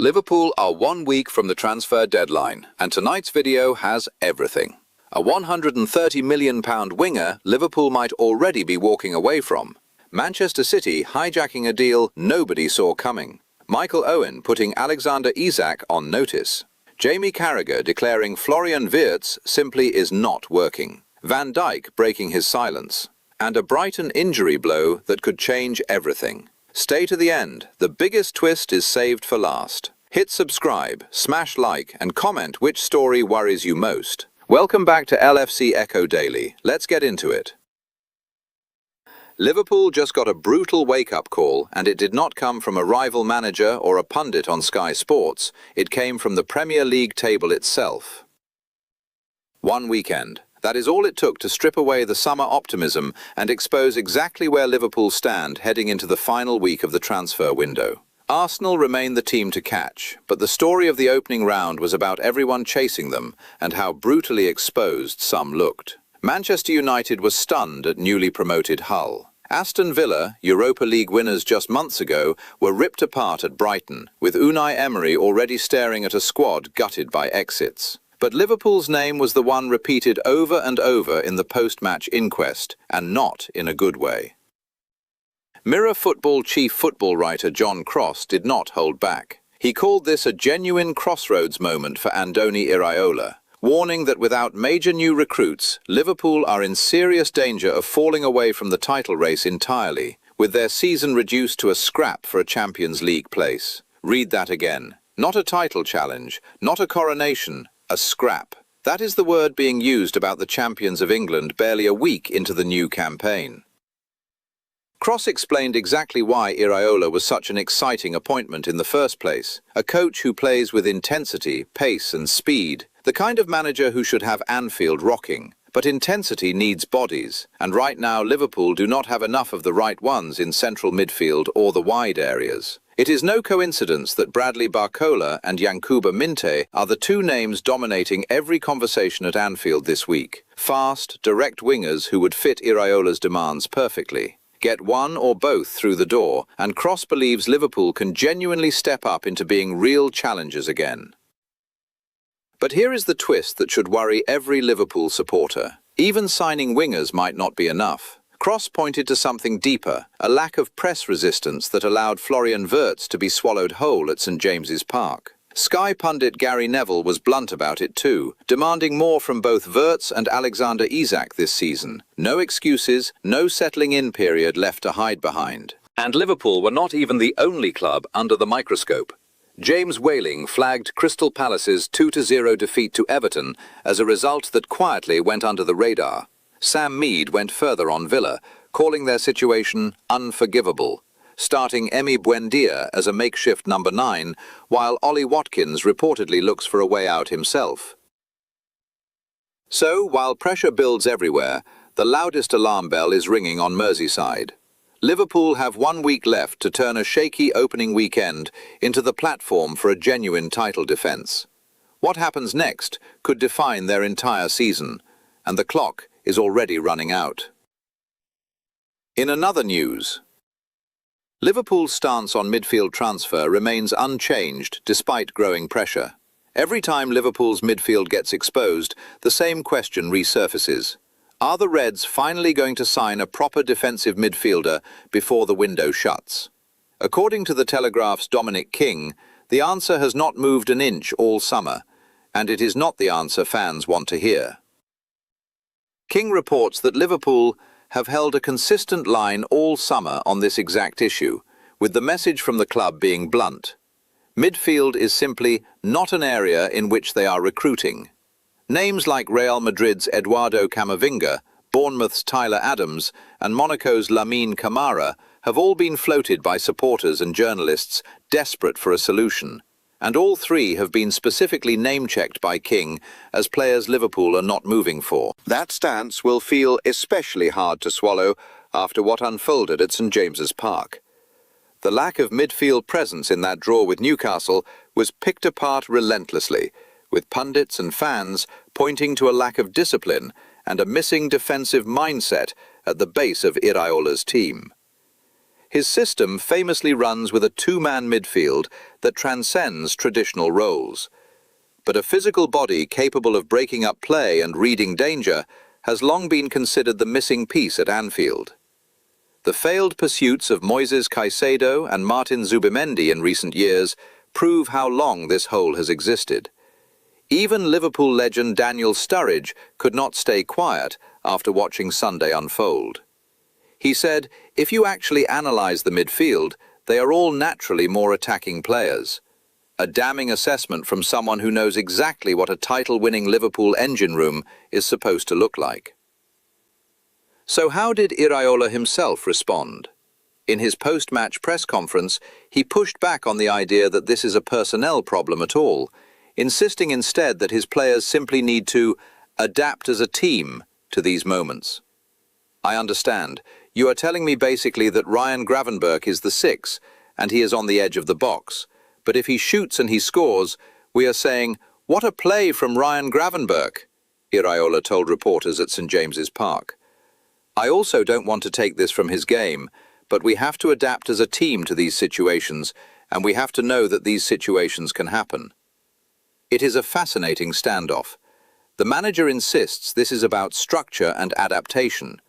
Liverpool are 1 week from the transfer deadline, and tonight's video has everything. A £130 million winger Liverpool might already be walking away from. Manchester City hijacking a deal nobody saw coming. Michael Owen putting Alexander Isak on notice. Jamie Carragher declaring Florian Wirtz simply is not working. Van Dijk breaking his silence. And a Brighton injury blow that could change everything. Stay to the end. The biggest twist is saved for last. Hit subscribe, smash like, and comment which story worries you most. Welcome back to LFC ECHO Daily. Let's get into it. Liverpool just got a brutal wake-up call, and it did not come from a rival manager or a pundit on Sky Sports. It came from the Premier League table itself. One weekend. That is all it took to strip away the summer optimism and expose exactly where Liverpool stand heading into the final week of the transfer window. Arsenal remain the team to catch, but the story of the opening round was about everyone chasing them and how brutally exposed some looked. Manchester United was stunned at newly promoted Hull. Aston Villa, Europa League winners just months ago, were ripped apart at Brighton, with Unai Emery already staring at a squad gutted by exits. But Liverpool's name was the one repeated over and over in the post-match inquest, and not in a good way. Mirror Football chief football writer John Cross did not hold back. He called this a genuine crossroads moment for Andoni Iraola, warning that without major new recruits, Liverpool are in serious danger of falling away from the title race entirely, with their season reduced to a scrap for a Champions League place. Read that again. Not a title challenge, not a coronation, a scrap. That is the word being used about the champions of England barely a week into the new campaign. Cross explained exactly why Iraola was such an exciting appointment in the first place. A coach who plays with intensity, pace and speed. The kind of manager who should have Anfield rocking. But intensity needs bodies, and right now Liverpool do not have enough of the right ones in central midfield or the wide areas. It is no coincidence that Bradley Barcola and Yankuba Minteh are the two names dominating every conversation at Anfield this week. Fast, direct wingers who would fit Iraola's demands perfectly. Get one or both through the door, and Cross believes Liverpool can genuinely step up into being real challengers again. But here is the twist that should worry every Liverpool supporter. Even signing wingers might not be enough. Cross pointed to something deeper, a lack of press resistance that allowed Florian Wirtz to be swallowed whole at St James's Park. Sky pundit Gary Neville was blunt about it too, demanding more from both Wirtz and Alexander Isak this season. No excuses, no settling in period left to hide behind. And Liverpool were not even the only club under the microscope. James Whaling flagged Crystal Palace's 2-0 defeat to Everton as a result that quietly went under the radar. Sam Mead went further on Villa, calling their situation unforgivable, starting Emi Buendia as a makeshift number 9, while Ollie Watkins reportedly looks for a way out himself. So, while pressure builds everywhere, the loudest alarm bell is ringing on Merseyside. Liverpool have 1 week left to turn a shaky opening weekend into the platform for a genuine title defence. What happens next could define their entire season, and the clock is already running out. In another news, Liverpool's stance on midfield transfer remains unchanged despite growing pressure. Every time Liverpool's midfield gets exposed, the same question resurfaces. Are the Reds finally going to sign a proper defensive midfielder before the window shuts? According to the Telegraph's Dominic King, the answer has not moved an inch all summer, and it is not the answer fans want to hear. King reports that Liverpool have held a consistent line all summer on this exact issue, with the message from the club being blunt. Midfield is simply not an area in which they are recruiting. Names like Real Madrid's Eduardo Camavinga, Bournemouth's Tyler Adams, and Monaco's Lamine Camara have all been floated by supporters and journalists desperate for a solution. And all three have been specifically name-checked by King as players Liverpool are not moving for. That stance will feel especially hard to swallow after what unfolded at St James's Park. The lack of midfield presence in that draw with Newcastle was picked apart relentlessly, with pundits and fans pointing to a lack of discipline and a missing defensive mindset at the base of Iraola's team. His system famously runs with a two-man midfield that transcends traditional roles. But a physical body capable of breaking up play and reading danger has long been considered the missing piece at Anfield. The failed pursuits of Moises Caicedo and Martin Zubimendi in recent years prove how long this hole has existed. Even Liverpool legend Daniel Sturridge could not stay quiet after watching Sunday unfold. He said, "If you actually analyse the midfield, they are all naturally more attacking players." A damning assessment from someone who knows exactly what a title-winning Liverpool engine room is supposed to look like. So how did Iraola himself respond? In his post-match press conference, he pushed back on the idea that this is a personnel problem at all, insisting instead that his players simply need to adapt as a team to these moments. "I understand. You are telling me basically that Ryan Gravenberch is the 6 and he is on the edge of the box. But if he shoots and he scores, we are saying, 'What a play from Ryan Gravenberch,'" Iraola told reporters at St James's Park. "I also don't want to take this from his game, but we have to adapt as a team to these situations, and we have to know that these situations can happen." It is a fascinating standoff. The manager insists this is about structure and adaptation.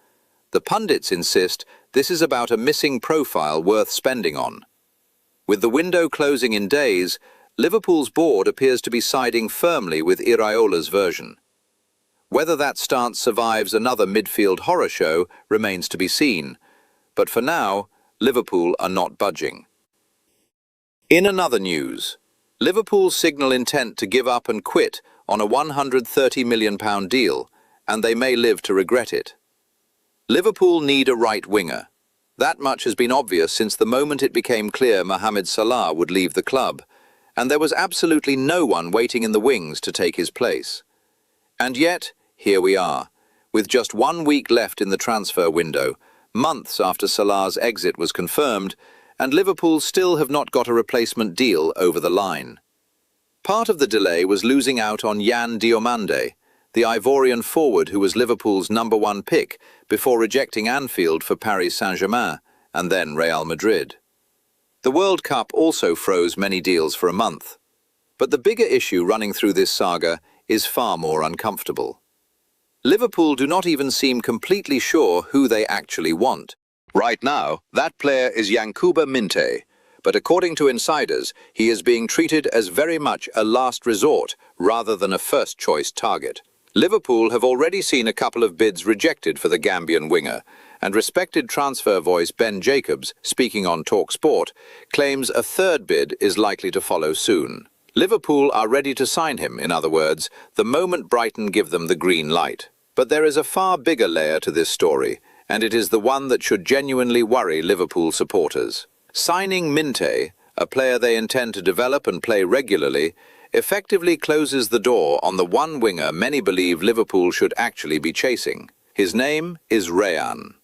The pundits insist this is about a missing profile worth spending on. With the window closing in days, Liverpool's board appears to be siding firmly with Iraola's version. Whether that stance survives another midfield horror show remains to be seen, but for now, Liverpool are not budging. In another news, Liverpool signal intent to give up and quit on a £130 million deal, and they may live to regret it. Liverpool need a right winger. That much has been obvious since the moment it became clear Mohamed Salah would leave the club, and there was absolutely no one waiting in the wings to take his place. And yet, here we are, with just 1 week left in the transfer window, months after Salah's exit was confirmed, and Liverpool still have not got a replacement deal over the line. Part of the delay was losing out on Yan Diomande, the Ivorian forward who was Liverpool's #1 pick before rejecting Anfield for Paris Saint-Germain and then Real Madrid. The World Cup also froze many deals for a month. But the bigger issue running through this saga is far more uncomfortable. Liverpool do not even seem completely sure who they actually want. Right now, that player is Yankuba Minteh, but according to insiders, he is being treated as very much a last resort rather than a first-choice target. Liverpool have already seen a couple of bids rejected for the Gambian winger, and respected transfer voice Ben Jacobs, speaking on talkSPORT, claims a third bid is likely to follow soon. Liverpool are ready to sign him, in other words, the moment Brighton give them the green light. But there is a far bigger layer to this story, and it is the one that should genuinely worry Liverpool supporters. Signing Minteh, a player they intend to develop and play regularly, effectively closes the door on the one winger many believe Liverpool should actually be chasing. His name is Rayan.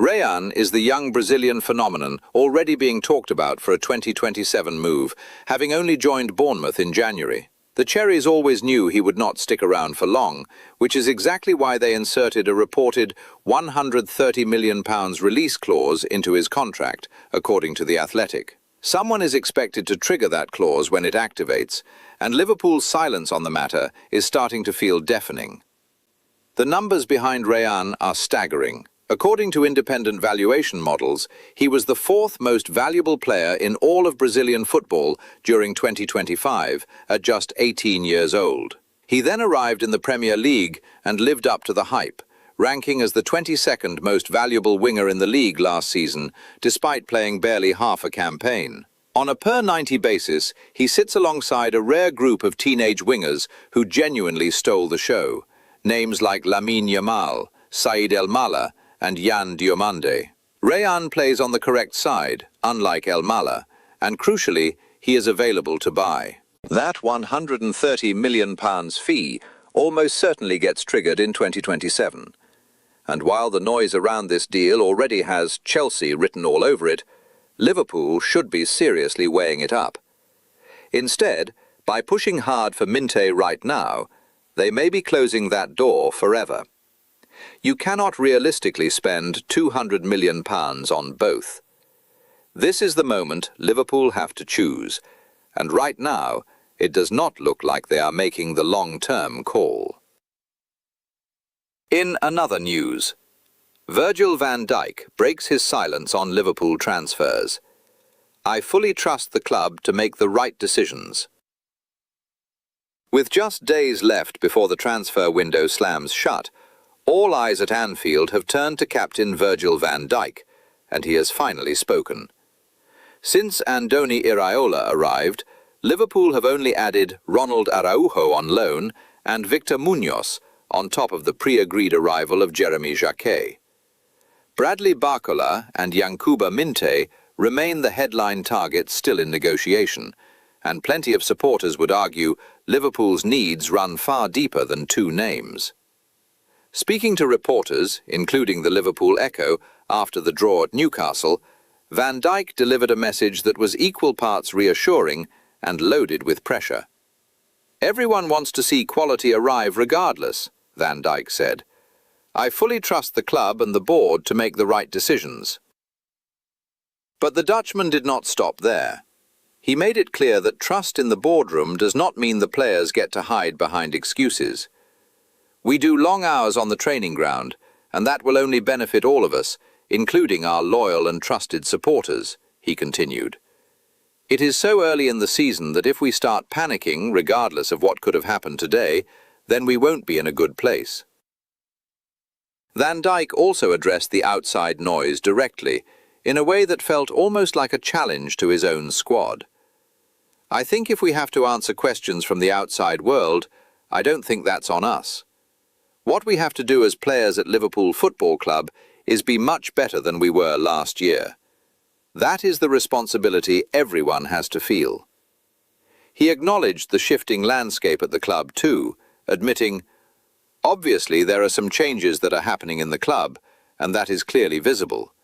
Rayan is the young Brazilian phenomenon already being talked about for a 2027 move, having only joined Bournemouth in January. The Cherries always knew he would not stick around for long, which is exactly why they inserted a reported £130 million release clause into his contract, according to The Athletic. Someone is expected to trigger that clause when it activates, and Liverpool's silence on the matter is starting to feel deafening. The numbers behind Rayan are staggering. According to independent valuation models, he was the fourth most valuable player in all of Brazilian football during 2025, at just 18 years old. He then arrived in the Premier League and lived up to the hype, ranking as the 22nd most valuable winger in the league last season, despite playing barely half a campaign. On a per-90 basis, he sits alongside a rare group of teenage wingers who genuinely stole the show. Names like Lamine Yamal, Said El Mala, and Yan Diomande. Rayan plays on the correct side, unlike El Mala, and crucially, he is available to buy. That £130 million fee almost certainly gets triggered in 2027. And while the noise around this deal already has Chelsea written all over it, Liverpool should be seriously weighing it up. Instead, by pushing hard for Minteh right now, they may be closing that door forever. You cannot realistically spend £200 million on both. This is the moment Liverpool have to choose, and right now it does not look like they are making the long-term call. In another news, Virgil van Dijk breaks his silence on Liverpool transfers. I fully trust the club to make the right decisions. With just days left before the transfer window slams shut, all eyes at Anfield have turned to captain Virgil van Dijk, and he has finally spoken. Since Andoni Iraola arrived, Liverpool have only added Ronald Araujo on loan and Victor Munoz on top of the pre-agreed arrival of Jeremy Jacquet. Bradley Barcola and Yankuba Minteh remain the headline targets still in negotiation, and plenty of supporters would argue Liverpool's needs run far deeper than two names. Speaking to reporters, including the Liverpool Echo, after the draw at Newcastle, Van Dijk delivered a message that was equal parts reassuring and loaded with pressure. "Everyone wants to see quality arrive regardless," Van Dijk said. "I fully trust the club and the board to make the right decisions." But the Dutchman did not stop there. He made it clear that trust in the boardroom does not mean the players get to hide behind excuses. "We do long hours on the training ground, and that will only benefit all of us, including our loyal and trusted supporters," he continued. "It is so early in the season that if we start panicking, regardless of what could have happened today, then we won't be in a good place." Van Dijk also addressed the outside noise directly, in a way that felt almost like a challenge to his own squad. "I think if we have to answer questions from the outside world, I don't think that's on us. What we have to do as players at Liverpool Football Club is be much better than we were last year. That is the responsibility everyone has to feel." He acknowledged the shifting landscape at the club too, admitting, "Obviously there are some changes that are happening in the club, and that is clearly visible.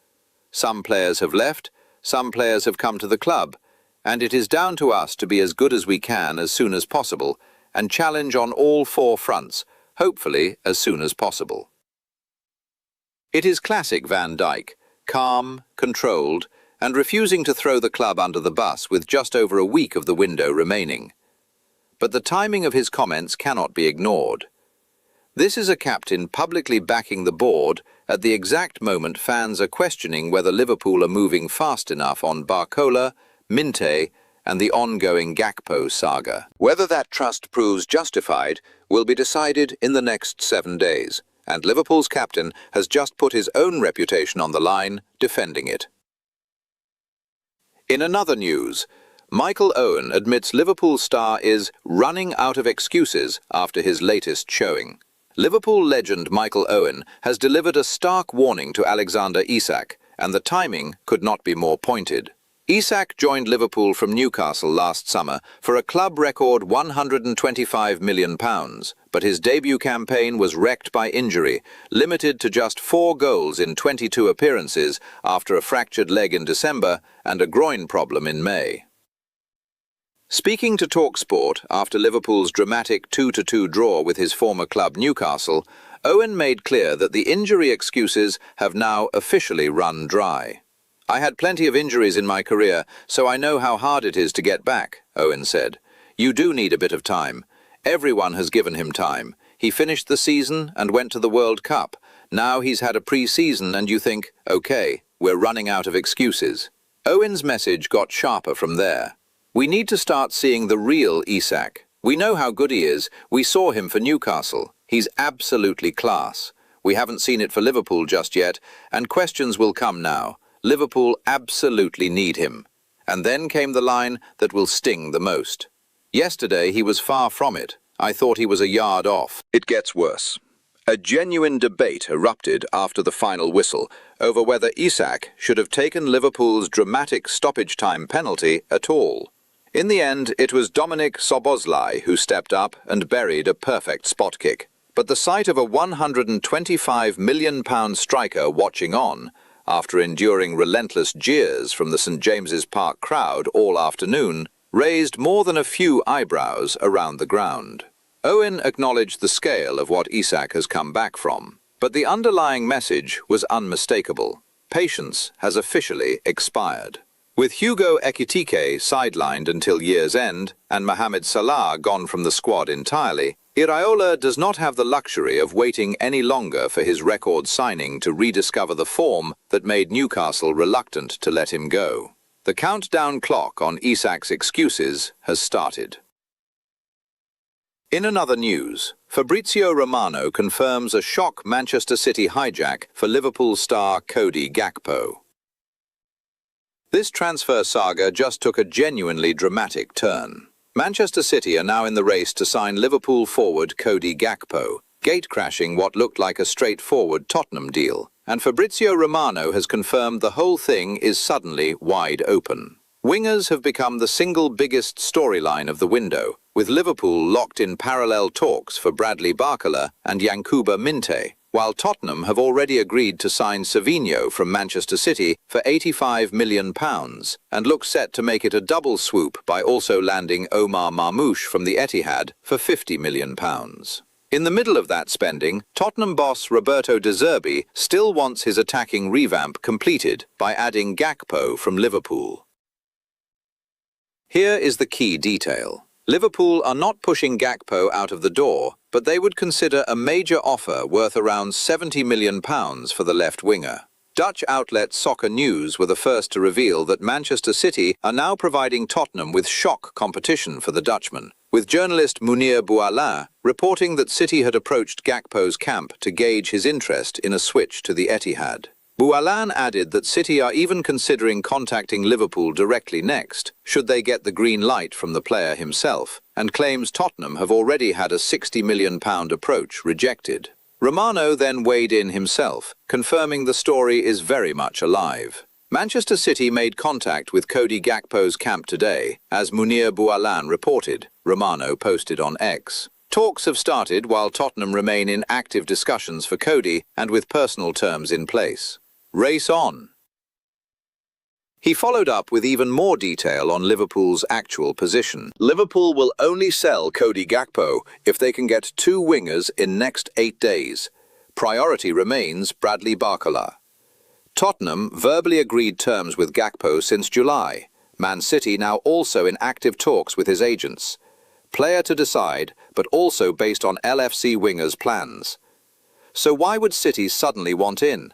Some players have left, some players have come to the club, and it is down to us to be as good as we can as soon as possible and challenge on all four fronts, hopefully as soon as possible." It is classic Van Dijk, calm, controlled, and refusing to throw the club under the bus with just over a week of the window remaining. But the timing of his comments cannot be ignored. This is a captain publicly backing the board at the exact moment fans are questioning whether Liverpool are moving fast enough on Barcola, Minteh, and the ongoing Gakpo saga. Whether that trust proves justified will be decided in the next 7 days, and Liverpool's captain has just put his own reputation on the line, defending it. In another news, Michael Owen admits Liverpool star is running out of excuses after his latest showing. Liverpool legend Michael Owen has delivered a stark warning to Alexander Isak, and the timing could not be more pointed. Isak joined Liverpool from Newcastle last summer for a club record £125 million, but his debut campaign was wrecked by injury, limited to just 4 goals in 22 appearances after a fractured leg in December and a groin problem in May. Speaking to TalkSport after Liverpool's dramatic 2-2 draw with his former club Newcastle, Owen made clear that the injury excuses have now officially run dry. "I had plenty of injuries in my career, so I know how hard it is to get back," Owen said. "You do need a bit of time. Everyone has given him time. He finished the season and went to the World Cup. Now he's had a pre-season and you think, okay, we're running out of excuses." Owen's message got sharper from there. "We need to start seeing the real Isak. We know how good he is. We saw him for Newcastle. He's absolutely class. We haven't seen it for Liverpool just yet, and questions will come now. Liverpool absolutely need him." And then came the line that will sting the most. "Yesterday he was far from it. I thought he was a yard off." It gets worse. A genuine debate erupted after the final whistle over whether Isak should have taken Liverpool's dramatic stoppage time penalty at all. In the end, it was Dominik Szoboszlai who stepped up and buried a perfect spot kick. But the sight of a £125 million striker watching on, after enduring relentless jeers from the St James's Park crowd all afternoon, raised more than a few eyebrows around the ground. Owen acknowledged the scale of what Isak has come back from. But the underlying message was unmistakable. Patience has officially expired. With Hugo Ekitike sidelined until year's end and Mohamed Salah gone from the squad entirely, Iraola does not have the luxury of waiting any longer for his record signing to rediscover the form that made Newcastle reluctant to let him go. The countdown clock on Isak's excuses has started. In another news, Fabrizio Romano confirms a shock Manchester City hijack for Liverpool star Cody Gakpo. This transfer saga just took a genuinely dramatic turn. Manchester City are now in the race to sign Liverpool forward Cody Gakpo, gate-crashing what looked like a straightforward Tottenham deal, and Fabrizio Romano has confirmed the whole thing is suddenly wide open. Wingers have become the single biggest storyline of the window, with Liverpool locked in parallel talks for Bradley Barcola and Yankuba Minteh, while Tottenham have already agreed to sign Savinho from Manchester City for £85 million and look set to make it a double swoop by also landing Omar Marmoush from the Etihad for £50 million. In the middle of that spending, Tottenham boss Roberto De Zerbi still wants his attacking revamp completed by adding Gakpo from Liverpool. Here is the key detail. Liverpool are not pushing Gakpo out of the door, but they would consider a major offer worth around £70 million for the left winger. Dutch outlet Soccer News were the first to reveal that Manchester City are now providing Tottenham with shock competition for the Dutchman, with journalist Mounir Boualin reporting that City had approached Gakpo's camp to gauge his interest in a switch to the Etihad. Boualin added that City are even considering contacting Liverpool directly next, should they get the green light from the player himself, and claims Tottenham have already had a £60 million approach rejected. Romano then weighed in himself, confirming the story is very much alive. Manchester City made contact with Cody Gakpo's camp today, as Mounir Boualin reported, Romano posted on X. Talks have started while Tottenham remain in active discussions for Cody and with personal terms in place. Race on. He followed up with even more detail on Liverpool's actual position. Liverpool will only sell Cody Gakpo if they can get 2 wingers in next 8 days. Priority remains Bradley Barcola. Tottenham verbally agreed terms with Gakpo since July. Man City now also in active talks with his agents. Player to decide, but also based on LFC wingers' plans. So why would City suddenly want in?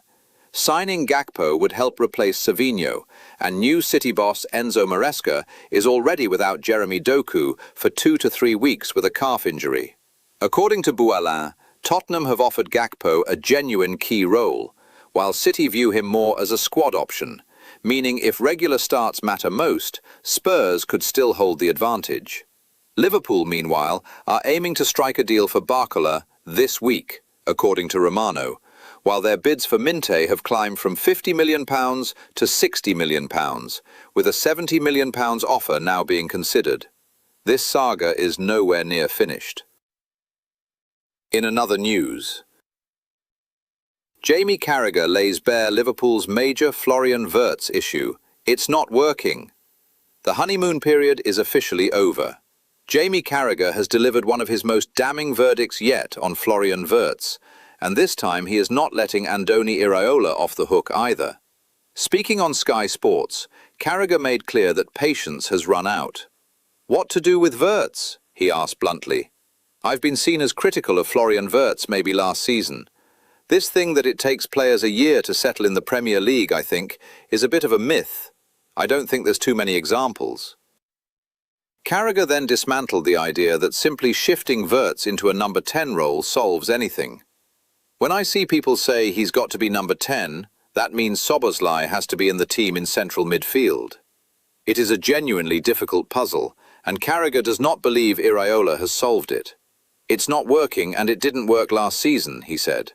Signing Gakpo would help replace Savinho, and new City boss Enzo Maresca is already without Jeremy Doku for 2 to 3 weeks with a calf injury. According to Boualin, Tottenham have offered Gakpo a genuine key role, while City view him more as a squad option, meaning if regular starts matter most, Spurs could still hold the advantage. Liverpool, meanwhile, are aiming to strike a deal for Barcola this week, according to Romano, while their bids for Minteh have climbed from £50 million to £60 million, with a £70 million offer now being considered. This saga is nowhere near finished. In another news, Jamie Carragher lays bare Liverpool's major Florian Wirtz issue. It's not working. The honeymoon period is officially over. Jamie Carragher has delivered one of his most damning verdicts yet on Florian Wirtz, and this time he is not letting Andoni Iraola off the hook either. Speaking on Sky Sports, Carragher made clear that patience has run out. What to do with Wirtz? He asked bluntly. I've been seen as critical of Florian Wirtz maybe last season. This thing that it takes players a year to settle in the Premier League, I think, is a bit of a myth. I don't think there's too many examples. Carragher then dismantled the idea that simply shifting Wirtz into a number 10 role solves anything. When I see people say he's got to be number 10, that means Szoboszlai has to be in the team in central midfield. It is a genuinely difficult puzzle, and Carragher does not believe Iraola has solved it. It's not working, and it didn't work last season, he said.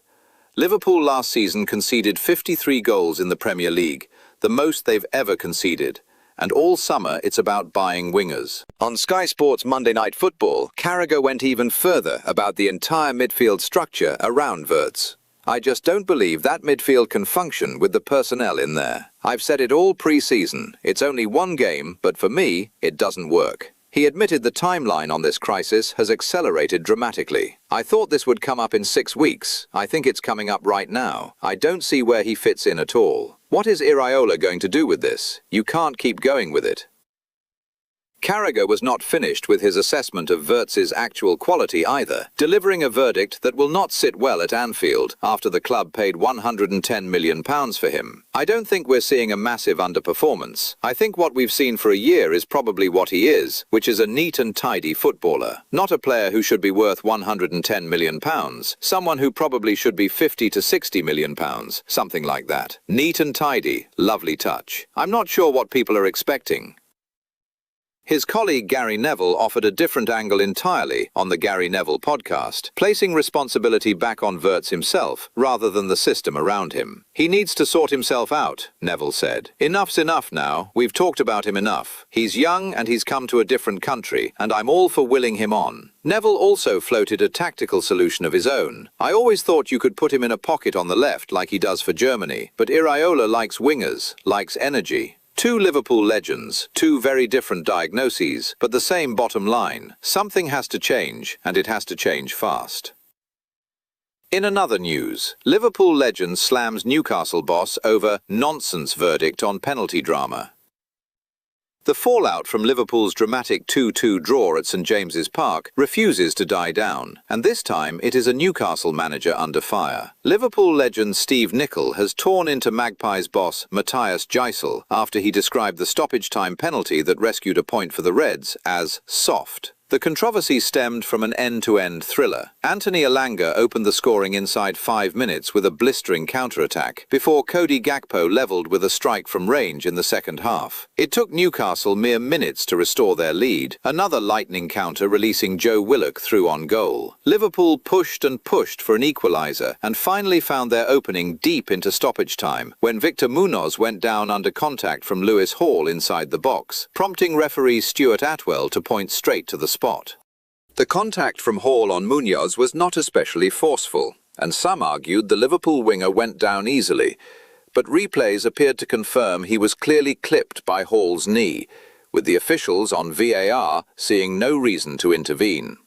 Liverpool last season conceded 53 goals in the Premier League, the most they've ever conceded, and all summer it's about buying wingers. On Sky Sports Monday Night Football, Carragher went even further about the entire midfield structure around Wirtz. I just don't believe that midfield can function with the personnel in there. I've said it all pre-season. It's only one game, but for me, it doesn't work. He admitted the timeline on this crisis has accelerated dramatically. "I thought this would come up in 6 weeks. I think it's coming up right now. I don't see where he fits in at all. What is Iraola going to do with this? You can't keep going with it." Carragher was not finished with his assessment of Wirtz's actual quality either, delivering a verdict that will not sit well at Anfield after the club paid £110 million for him. "I don't think we're seeing a massive underperformance. I think what we've seen for a year is probably what he is, which is a neat and tidy footballer. Not a player who should be worth £110 million, someone who probably should be £50 to £60 million, something like that. Neat and tidy, lovely touch. I'm not sure what people are expecting." His colleague Gary Neville offered a different angle entirely on the Gary Neville podcast, placing responsibility back on Wirtz himself rather than the system around him. "He needs to sort himself out," Neville said. "Enough's enough now. We've talked about him enough. He's young and he's come to a different country, and I'm all for willing him on." Neville also floated a tactical solution of his own. "I always thought you could put him in a pocket on the left like he does for Germany, but Iraola likes wingers, likes energy. Two Liverpool legends, two very different diagnoses, but the same bottom line. Something has to change, and it has to change fast." In another news, Liverpool legend slams Newcastle boss over nonsense verdict on penalty drama. The fallout from Liverpool's dramatic 2-2 draw at St James's Park refuses to die down, and this time it is a Newcastle manager under fire. Liverpool legend Steve Nicol has torn into Magpies boss Matthias Gisel after he described the stoppage time penalty that rescued a point for the Reds as soft. The controversy stemmed from an end-to-end thriller. Anthony Elanga opened the scoring inside 5 minutes with a blistering counter-attack, before Cody Gakpo levelled with a strike from range in the second half. It took Newcastle mere minutes to restore their lead, another lightning counter releasing Joe Willock through on goal. Liverpool pushed and pushed for an equaliser, and finally found their opening deep into stoppage time, when Victor Munoz went down under contact from Lewis Hall inside the box, prompting referee Stuart Atwell to point straight to the spot. The contact from Hall on Munoz was not especially forceful, and some argued the Liverpool winger went down easily, but replays appeared to confirm he was clearly clipped by Hall's knee, with the officials on VAR seeing no reason to intervene.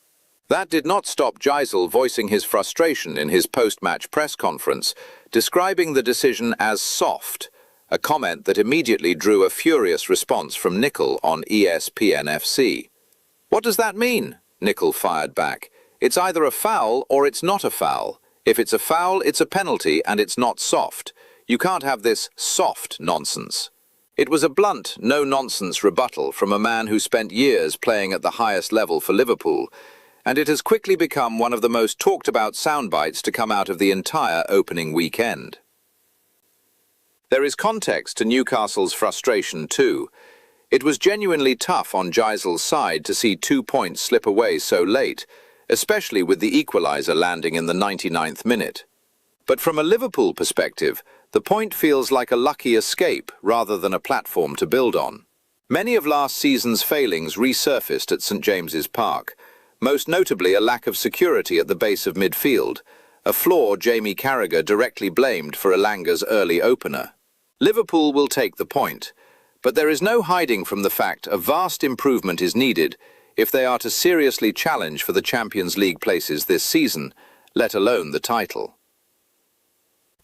That did not stop Gisel voicing his frustration in his post-match press conference, describing the decision as soft, a comment that immediately drew a furious response from Nicol on ESPN FC. "What does that mean?" Nicol fired back. "It's either a foul or it's not a foul. If it's a foul, it's a penalty and it's not soft. You can't have this soft nonsense." It was a blunt, no-nonsense rebuttal from a man who spent years playing at the highest level for Liverpool, and it has quickly become one of the most talked-about soundbites to come out of the entire opening weekend. There is context to Newcastle's frustration too. It was genuinely tough on Gisel's side to see 2 points slip away so late, especially with the equaliser landing in the 99th minute. But from a Liverpool perspective, the point feels like a lucky escape rather than a platform to build on. Many of last season's failings resurfaced at St James's Park, most notably a lack of security at the base of midfield, a flaw Jamie Carragher directly blamed for Elanga's early opener. Liverpool will take the point, but there is no hiding from the fact a vast improvement is needed if they are to seriously challenge for the Champions League places this season, let alone the title.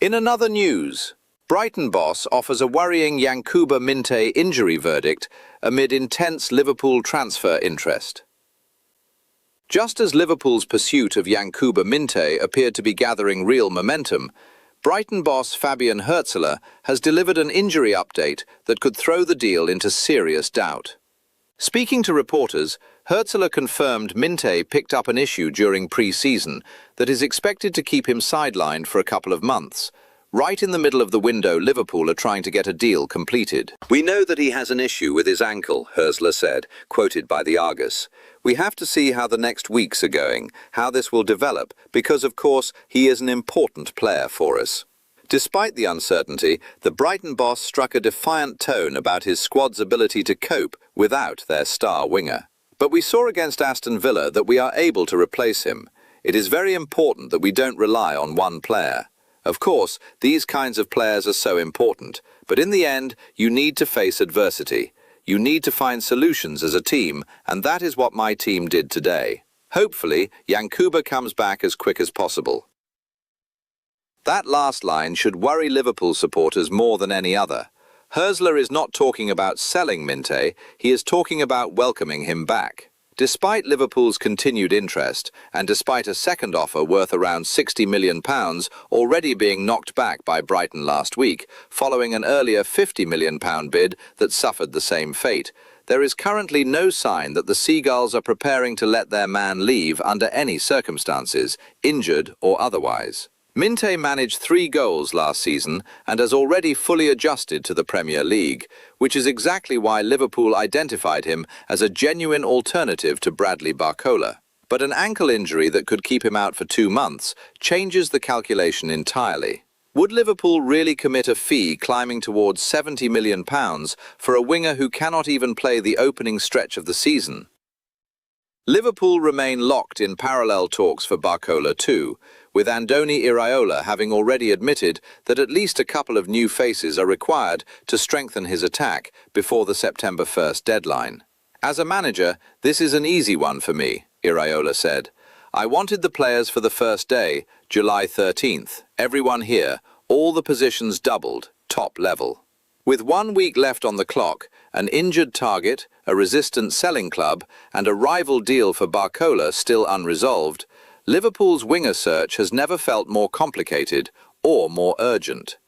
In another news, Brighton boss offers a worrying Yankuba Minteh injury verdict amid intense Liverpool transfer interest. Just as Liverpool's pursuit of Yankuba Minteh appeared to be gathering real momentum, Brighton boss Fabian Hürzeler has delivered an injury update that could throw the deal into serious doubt. Speaking to reporters, Hürzeler confirmed Minteh picked up an issue during pre-season that is expected to keep him sidelined for a couple of months. Right in the middle of the window, Liverpool are trying to get a deal completed. "We know that he has an issue with his ankle," Hürzeler said, quoted by the Argus. "We have to see how the next weeks are going, how this will develop, because of course he is an important player for us." Despite the uncertainty, the Brighton boss struck a defiant tone about his squad's ability to cope without their star winger. "But we saw against Aston Villa that we are able to replace him. It is very important that we don't rely on one player. Of course, these kinds of players are so important, but in the end, you need to face adversity. You need to find solutions as a team, and that is what my team did today. Hopefully, Yankuba comes back as quick as possible. That last line should worry Liverpool supporters more than any other. Herzler is not talking about selling Minteh, he is talking about welcoming him back. Despite Liverpool's continued interest, and despite a second offer worth around £60 million already being knocked back by Brighton last week, following an earlier £50 million bid that suffered the same fate, there is currently no sign that the Seagulls are preparing to let their man leave under any circumstances, injured or otherwise. Minteh managed 3 goals last season and has already fully adjusted to the Premier League, which is exactly why Liverpool identified him as a genuine alternative to Bradley Barcola. But an ankle injury that could keep him out for 2 months changes the calculation entirely. Would Liverpool really commit a fee climbing towards £70 million for a winger who cannot even play the opening stretch of the season? Liverpool remain locked in parallel talks for Barcola too, with Andoni Iraola having already admitted that at least a couple of new faces are required to strengthen his attack before the September 1st deadline. As a manager, this is an easy one for me, Iraola said. I wanted the players for the first day, July 13th, everyone here, all the positions doubled, top level. With 1 week left on the clock, an injured target, a resistant selling club, and a rival deal for Barcola still unresolved, Liverpool's winger search has never felt more complicated or more urgent.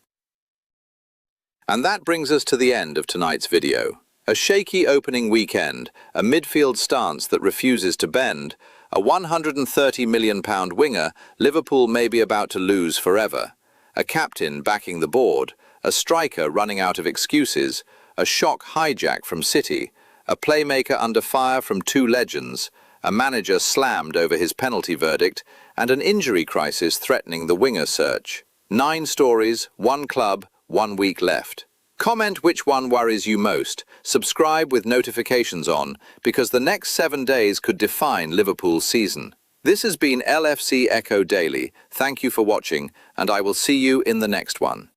And that brings us to the end of tonight's video. A shaky opening weekend, a midfield stance that refuses to bend, a £130 million winger Liverpool may be about to lose forever, a captain backing the board, a striker running out of excuses, a shock hijack from City, a playmaker under fire from 2 legends, a manager slammed over his penalty verdict, and an injury crisis threatening the winger search. 9 stories, 1 club, 1 week left. Comment which one worries you most. Subscribe with notifications on, because the next 7 days could define Liverpool's season. This has been LFC ECHO Daily. Thank you for watching, and I will see you in the next one.